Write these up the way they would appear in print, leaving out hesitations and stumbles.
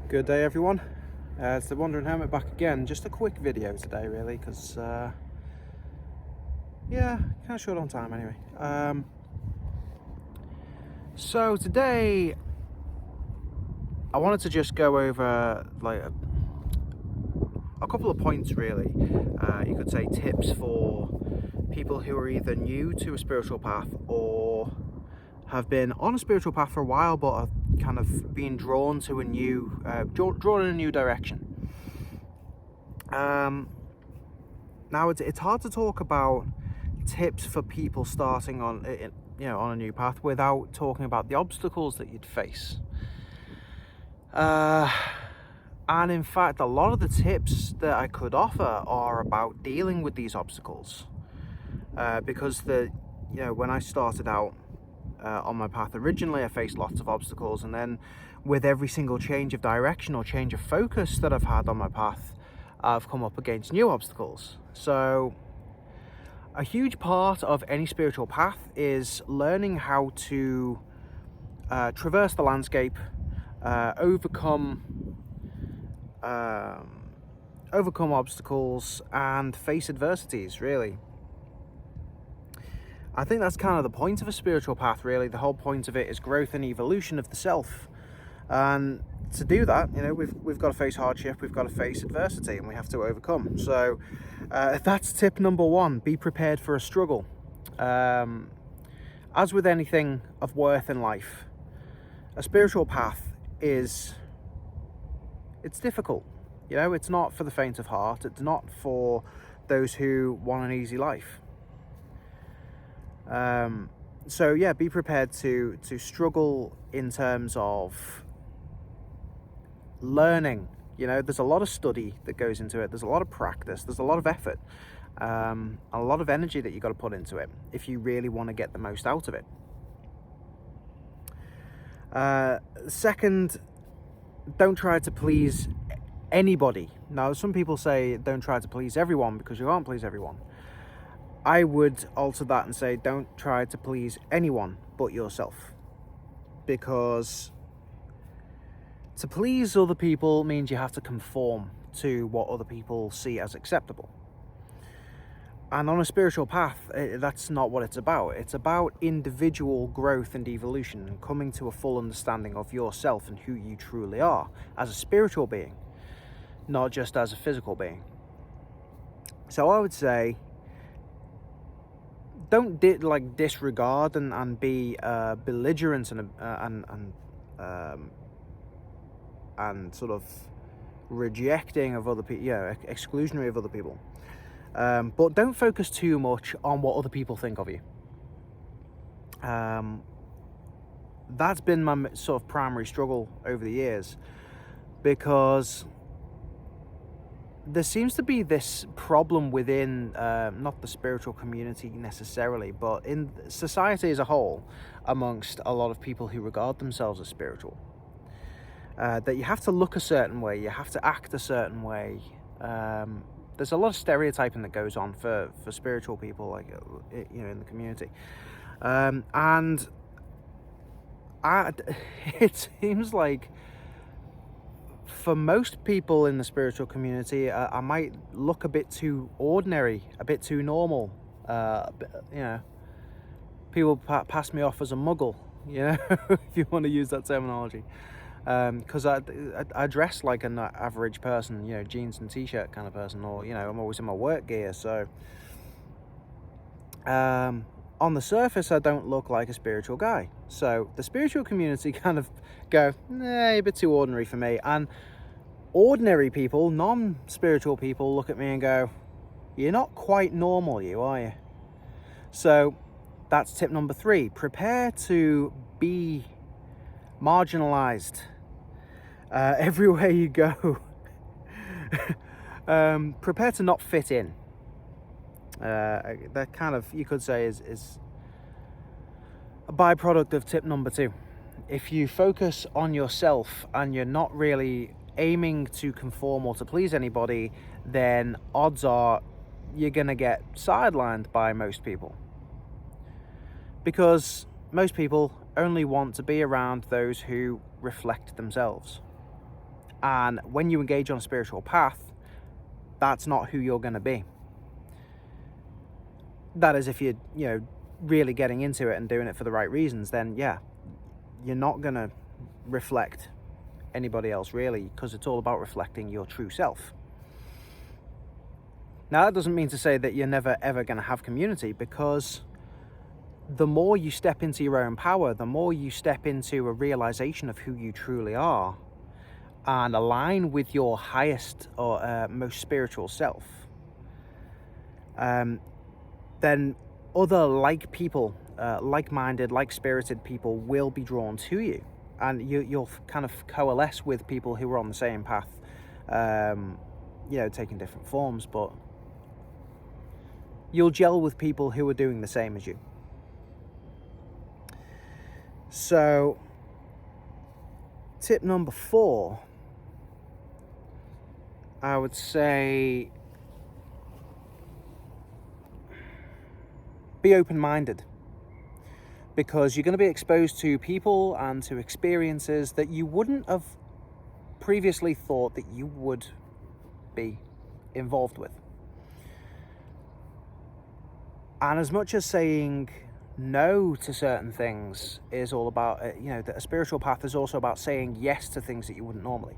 Good day, everyone. It's the Wandering Hermit back again. Just a quick video today, really, because yeah, kind of short on time anyway. So today I wanted to just go over like a couple of points, really. You could say tips for people who are either new to a spiritual path or have been on a spiritual path for a while but have kind of been drawn to a new drawn in a new direction. Now it's hard to talk about tips for people starting on on a new path without talking about the obstacles that you'd face. And in fact, a lot of the tips that I could offer are about dealing with these obstacles, because when I started out on my path originally, I faced lots of obstacles, and then with every single change of direction or change of focus that I've had on my path, I've come up against new obstacles. So a huge part of any spiritual path is learning how to traverse the landscape, overcome obstacles and face adversities, really. I think that's kind of the point of a spiritual path, really. The whole point of it is growth and evolution of the self. And to do that, we've got to face hardship, we've got to face adversity, and we have to overcome. So that's tip number one: be prepared for a struggle. As with anything of worth in life, a spiritual path it's difficult. It's not for the faint of heart. It's not for those who want an easy life. So yeah, be prepared to struggle in terms of learning. There's a lot of study that goes into it. There's a lot of practice. There's a lot of effort, a lot of energy that you got to put into it if you really want to get the most out of it. Second, don't try to please anybody. Now, some people say don't try to please everyone because you can't please everyone. I would alter that and say don't try to please anyone but yourself, because to please other people means you have to conform to what other people see as acceptable. And on a spiritual path, that's not what it's about. It's about individual growth and evolution and coming to a full understanding of yourself and who you truly are as a spiritual being, not just as a physical being. So I would say don't disregard and be belligerent and sort of rejecting of other people, exclusionary of other people. But don't focus too much on what other people think of you. That's been my sort of primary struggle over the years, because there seems to be this problem within not the spiritual community necessarily, but in society as a whole, amongst a lot of people who regard themselves as spiritual, that you have to look a certain way, you have to act a certain way. There's a lot of stereotyping that goes on for spiritual people, in the community, and it seems like for most people in the spiritual community, I might look a bit too ordinary, a bit too normal. People pass me off as a muggle, if you want to use that terminology. Because I dress like an average person, jeans and t-shirt kind of person, or I'm always in my work gear. So on the surface, I don't look like a spiritual guy. So the spiritual community kind of go, nah, you're a bit too ordinary for me. And ordinary people, non-spiritual people, look at me and go, you're not quite normal, are you? So that's tip number 3. Prepare to be marginalized everywhere you go. Prepare to not fit in. That kind of, you could say, is a byproduct of tip number 2. If you focus on yourself and you're not really aiming to conform or to please anybody, then odds are you're going to get sidelined by most people, because most people only want to be around those who reflect themselves. And when you engage on a spiritual path, that's not who you're going to be. That is, if you're, really getting into it and doing it for the right reasons, then yeah, you're not going to reflect anybody else really, because it's all about reflecting your true self. Now, that doesn't mean to say that you're never ever going to have community, because the more you step into your own power, the more you step into a realization of who you truly are and align with your highest or most spiritual self, then other people, like-minded, like-spirited people will be drawn to you, and you'll kind of coalesce with people who are on the same path, taking different forms, but you'll gel with people who are doing the same as you. So, tip number 4, I would say, be open-minded, because you're going to be exposed to people and to experiences that you wouldn't have previously thought that you would be involved with. And as much as saying no to certain things is all about, that a spiritual path is also about saying yes to things that you wouldn't normally.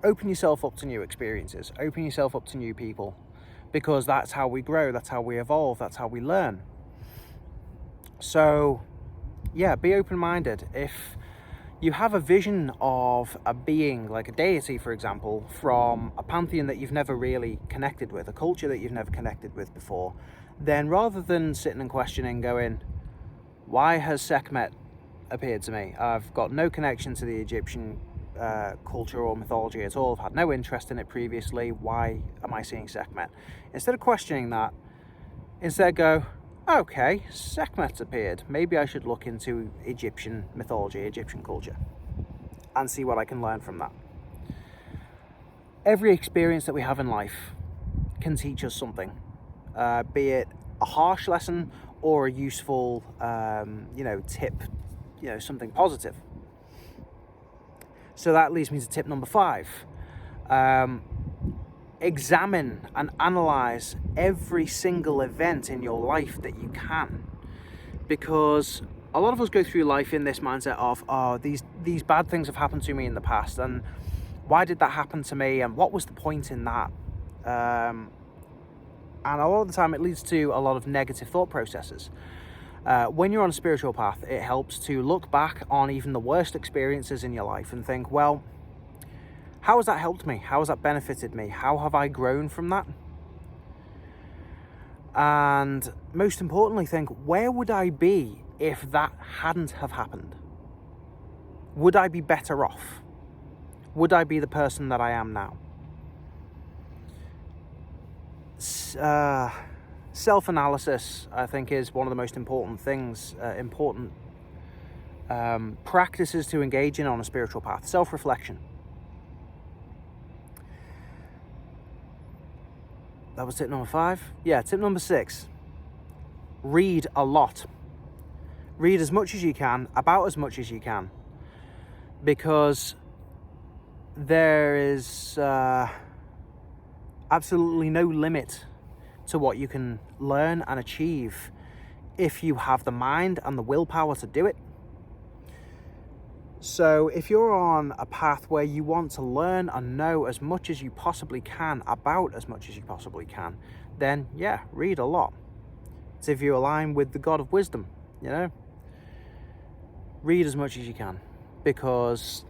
Open yourself up to new experiences, open yourself up to new people, because that's how we grow, that's how we evolve, that's how we learn. So, yeah, be open-minded. If you have a vision of a being, like a deity, for example, from a pantheon that you've never really connected with, a culture that you've never connected with before, then rather than sitting and questioning, going, why has Sekhmet appeared to me? I've got no connection to the Egyptian culture or mythology at all. I've had no interest in it previously. Why am I seeing Sekhmet? Instead of questioning that, instead go, okay, Sekhmet's appeared. Maybe I should look into Egyptian mythology, Egyptian culture, and see what I can learn from that. Every experience that we have in life can teach us something, be it a harsh lesson or a useful, tip, something positive. So that leads me to tip number 5. Examine and analyze every single event in your life that you can, because a lot of us go through life in this mindset of, these bad things have happened to me in the past, and why did that happen to me, and what was the point in that? And a lot of the time it leads to a lot of negative thought processes. When you're on a spiritual path, it helps to look back on even the worst experiences in your life and think, well, how has that helped me? How has that benefited me? How have I grown from that? And most importantly, think, where would I be if that hadn't have happened? Would I be better off? Would I be the person that I am now? Self-analysis, I think, is one of the most important things, practices to engage in on a spiritual path. Self-reflection. That was tip number 5. Yeah, tip number 6. Read a lot. Read as much as you can, about as much as you can, because there is absolutely no limit to what you can learn and achieve if you have the mind and the willpower to do it. So if you're on a path where you want to learn and know as much as you possibly can about as much as you possibly can, then yeah, read a lot. It's if you align with the God of wisdom, read as much as you can, because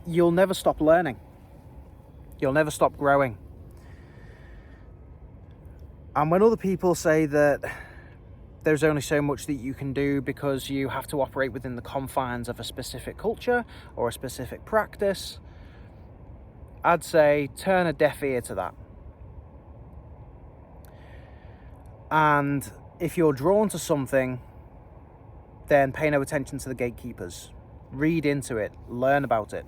you'll never stop learning. You'll never stop growing. And when other people say that there's only so much that you can do because you have to operate within the confines of a specific culture or a specific practice, I'd say turn a deaf ear to that. And if you're drawn to something, then pay no attention to the gatekeepers. Read into it, learn about it.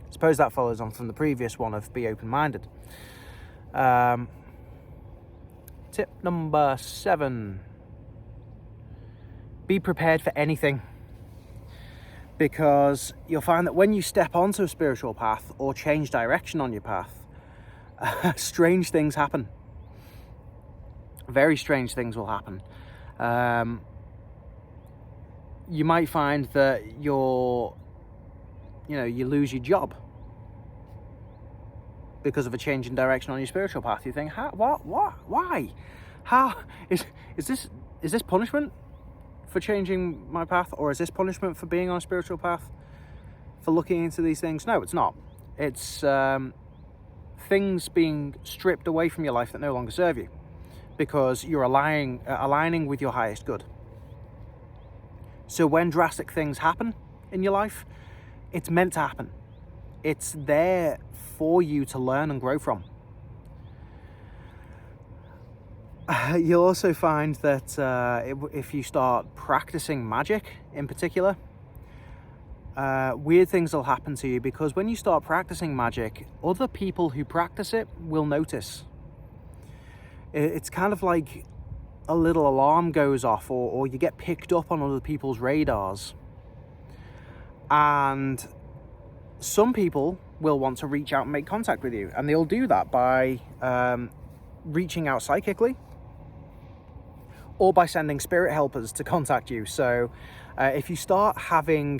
I suppose that follows on from the previous one of be open-minded. Tip number 7. Be prepared for anything. because you'll find that when you step onto a spiritual path or change direction on your path, strange things happen. Very strange things will happen. You might find that you lose your job because of a change in direction on your spiritual path. You think, what, why? How is this punishment for changing my path, or is this punishment for being on a spiritual path, for looking into these things? No, it's not. It's things being stripped away from your life that no longer serve you, because you're aligning with your highest good. So when drastic things happen in your life, it's meant to happen. It's there for you to learn and grow from. You'll also find that if you start practicing magic in particular, weird things will happen to you, because when you start practicing magic, other people who practice it will notice. It's kind of like a little alarm goes off, or you get picked up on other people's radars. And some people will want to reach out and make contact with you, and they'll do that by reaching out psychically, or by sending spirit helpers to contact you. So if you start having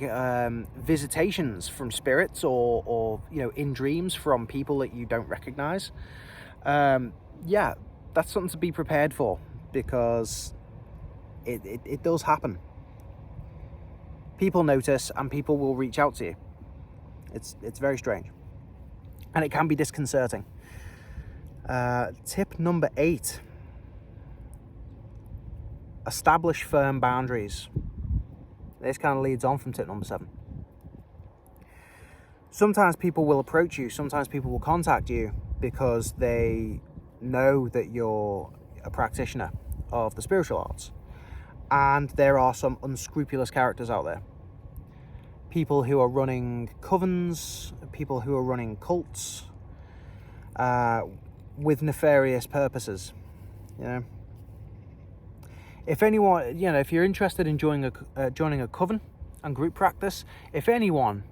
visitations from spirits, or in dreams from people that you don't recognize, that's something to be prepared for, because it does happen. People notice, and people will reach out to you. It's very strange, and it can be disconcerting. Tip number 8: establish firm boundaries. This kind of leads on from tip number 7. Sometimes people will approach you, sometimes people will contact you because they know that you're a practitioner of the spiritual arts, and there are some unscrupulous characters out there. People who are running covens, people who are running cults, with nefarious purposes. If anyone, if you're interested in joining a coven and group practice, if anyone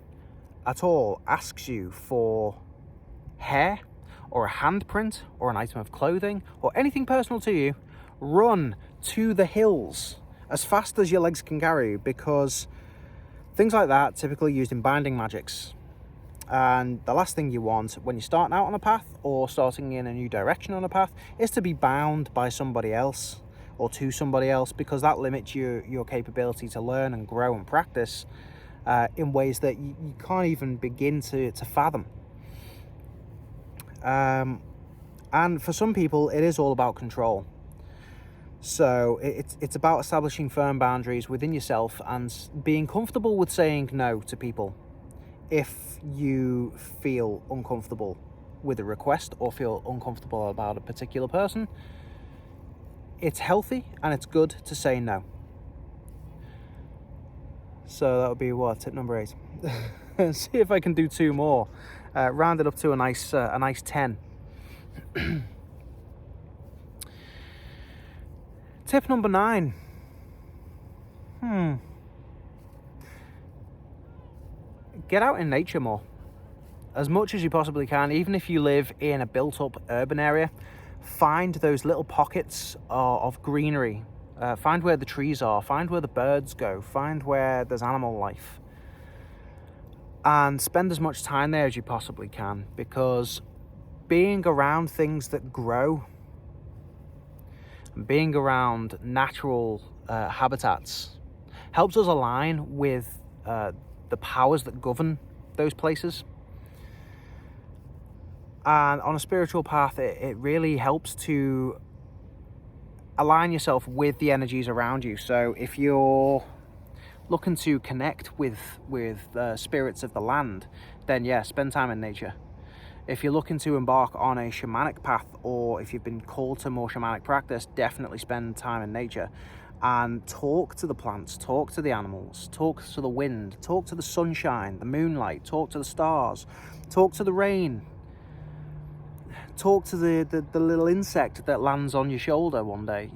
at all asks you for hair, or a handprint, or an item of clothing, or anything personal to you, run to the hills as fast as your legs can carry you, because things like that typically used in binding magics. And the last thing you want when you're starting out on a path, or starting in a new direction on a path, is to be bound by somebody else, or to somebody else, because that limits your capability to learn and grow and practice in ways that you can't even begin to fathom. And for some people, it is all about control. So it's about establishing firm boundaries within yourself, and being comfortable with saying no to people if you feel uncomfortable with a request, or feel uncomfortable about a particular person. It's healthy and it's good to say no. So that would be tip number 8. See if I can do 2 more. Round it up to a nice 10. Tip number 9. Get out in nature more, as much as you possibly can. Even if you live in a built-up urban area, find those little pockets of greenery. Find where the trees are, find where the birds go, find where there's animal life, and spend as much time there as you possibly can, because being around things that grow, and being around natural habitats, helps us align with the powers that govern those places. And on a spiritual path, it really helps to align yourself with the energies around you. So if you're looking to connect with spirits of the land, then spend time in nature. If you're looking to embark on a shamanic path, or if you've been called to more shamanic practice, definitely spend time in nature and talk to the plants, talk to the animals, talk to the wind, talk to the sunshine, the moonlight, talk to the stars, talk to the rain, talk to the little insect that lands on your shoulder one day,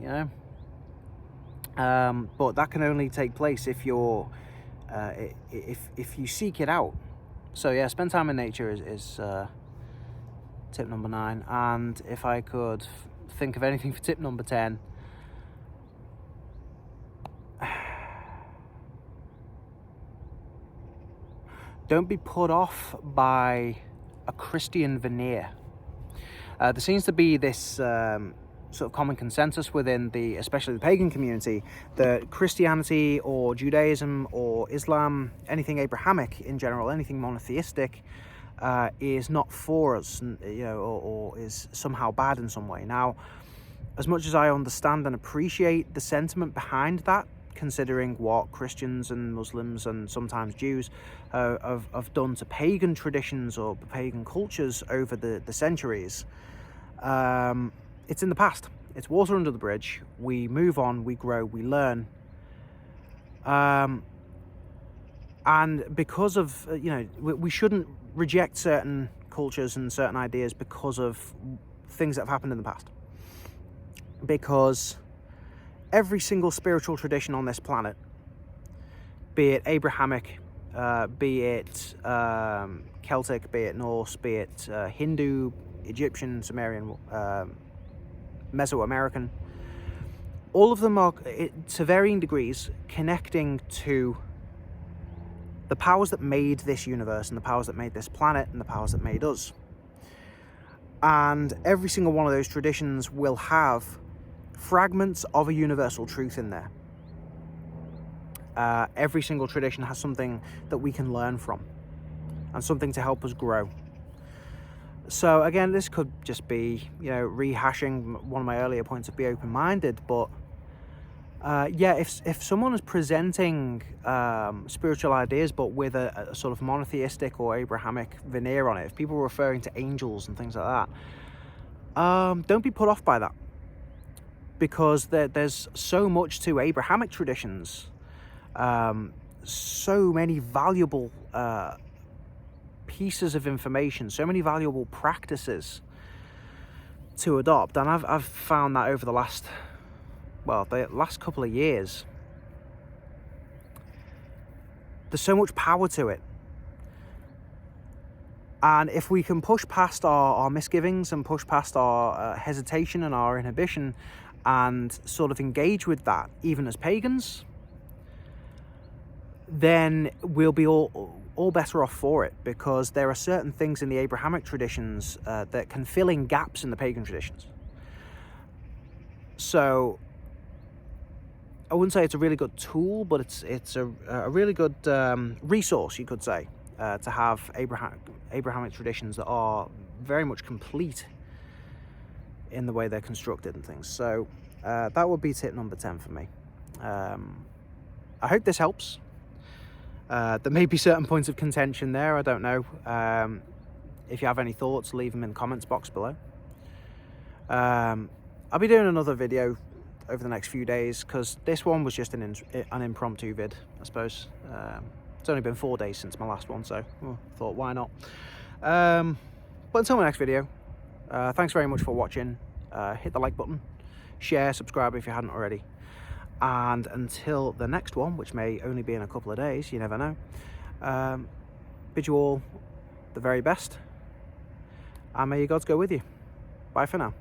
But that can only take place if you're if you seek it out. So yeah, spend time in nature is tip number 9. And if I could think of anything for tip number 10, don't be put off by a Christian veneer. There seems to be this sort of common consensus within especially the pagan community, that Christianity or Judaism or Islam, anything Abrahamic in general, anything monotheistic, is not for us, or is somehow bad in some way. Now, as much as I understand and appreciate the sentiment behind that, considering what Christians and Muslims and sometimes Jews have done to pagan traditions or pagan cultures over the centuries, it's in the past. It's water under the bridge. We move on, we grow, we learn. And because of, we shouldn't reject certain cultures and certain ideas because of things that have happened in the past. Because every single spiritual tradition on this planet, be it Abrahamic, be it Celtic, be it Norse, be it Hindu, Egyptian, Sumerian, Mesoamerican, all of them are, to varying degrees, connecting to the powers that made this universe and the powers that made this planet and the powers that made us. And every single one of those traditions will have fragments of a universal truth in there. Every single tradition has something that we can learn from and something to help us grow. So again, this could just be, rehashing one of my earlier points of be open-minded, but if someone is presenting spiritual ideas but with a sort of monotheistic or Abrahamic veneer on it, if people are referring to angels and things like that, don't be put off by that, because there's so much to Abrahamic traditions, so many valuable pieces of information, so many valuable practices to adopt. And I've found that over the last couple of years, there's so much power to it. And if we can push past our misgivings and push past our hesitation and our inhibition and sort of engage with that, even as pagans, then we'll be all better off for it, because there are certain things in the Abrahamic traditions that can fill in gaps in the pagan traditions. So I wouldn't say it's a really good tool, but it's a really good resource, you could say, to have Abrahamic traditions that are very much complete in the way they're constructed and things. So that would be tip number 10 for me. I hope this helps. There may be certain points of contention there, I don't know. If you have any thoughts, leave them in the comments box below. I'll be doing another video over the next few days, because this one was just an impromptu vid, I suppose. It's only been 4 days since my last one, so thought, why not? But until my next video, thanks very much for watching. Hit the like button, share, subscribe if you hadn't already. And until the next one, which may only be in a couple of days, you never know, bid you all the very best, and may your gods go with you. Bye for now.